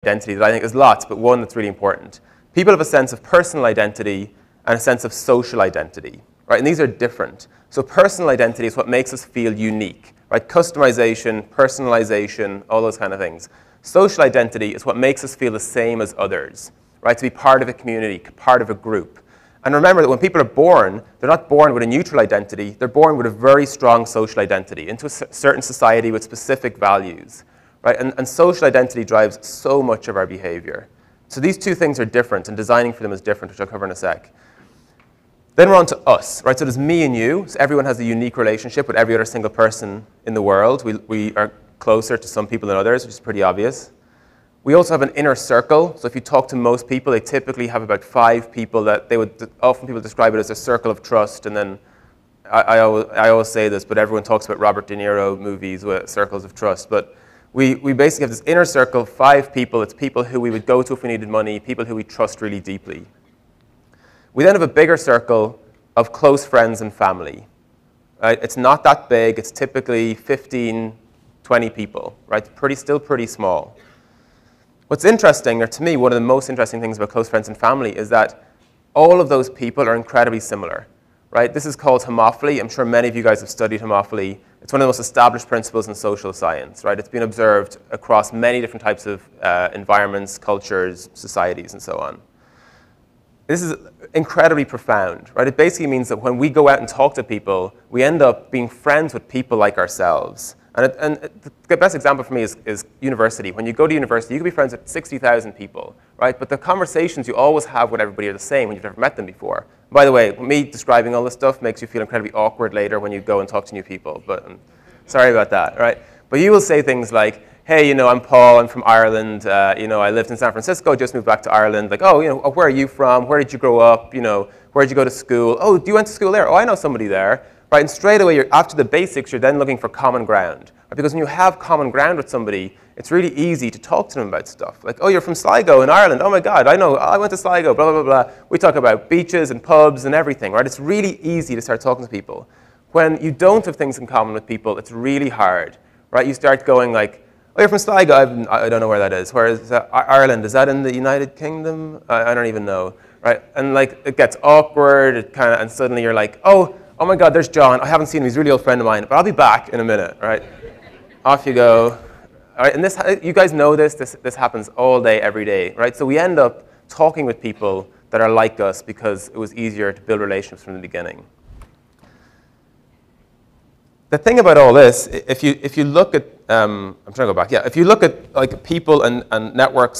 identity that I think is lots, but one that's really important. People have a sense of personal identity and a sense of social identity, right? And these are different. So personal identity is what makes us feel unique, right? Customization, personalization, all those kind of things. Social identity is what makes us feel the same as others, right? To be part of a community, part of a group. And remember that when people are born, they're not born with a neutral identity. They're born with a very strong social identity into a certain society with specific values, right? And social identity drives so much of our behavior. So these two things are different, and designing for them is different, which I'll cover in a sec. Then we're on to us, right? So there's me and you. So everyone has a unique relationship with every other single person in the world. We are closer to some people than others, which is pretty obvious. We also have an inner circle. So if you talk to most people, they typically have about 5 people that they would, often people describe it as a circle of trust. And then I always say this, but everyone talks about Robert De Niro movies with circles of trust. But we basically have this inner circle of 5 people. It's people who we would go to if we needed money, people who we trust really deeply. We then have a bigger circle of close friends and family. Right? It's not that big. It's typically 15, 20 people, right? Still pretty small. What's interesting, or to me, one of the most interesting things about close friends and family is that all of those people are incredibly similar, right? This is called homophily. I'm sure many of you guys have studied homophily. It's one of the most established principles in social science, right? It's been observed across many different types of environments, cultures, societies, and so on. This is incredibly profound, right? It basically means that when we go out and talk to people, we end up being friends with people like ourselves. And the best example for me is university. When you go to university, you can be friends with 60,000 people, right? But the conversations you always have with everybody are the same when you've never met them before. By the way, me describing all this stuff makes you feel incredibly awkward later when you go and talk to new people. But sorry about that, right? But you will say things like, hey, you know, I'm Paul, I'm from Ireland, you know, I lived in San Francisco, just moved back to Ireland. Like, oh, you know, where are you from? Where did you grow up? You know, where did you go to school? Oh, you went to school there? Oh, I know somebody there. Right, and straight away, after the basics, you're then looking for common ground. Right? Because when you have common ground with somebody, it's really easy to talk to them about stuff. Like, oh, you're from Sligo in Ireland. Oh my God, I know, I went to Sligo, blah, blah, blah, blah. We talk about beaches and pubs and everything, right? It's really easy to start talking to people. When you don't have things in common with people, it's really hard, right? You start going like, oh, you're from Sligo. I don't know where that is. Where is that? Ireland? Is that in the United Kingdom? I don't even know, right? And like, it gets awkward, and suddenly you're like, oh my God, there's John. I haven't seen him. He's a really old friend of mine, but I'll be back in a minute, right? Off you go. All right, and this, you guys know this happens all day, every day, right? So we end up talking with people that are like us because it was easier to build relationships from the beginning. The thing about all this, if you look at, I'm trying to go back, yeah, if you look at like people and networks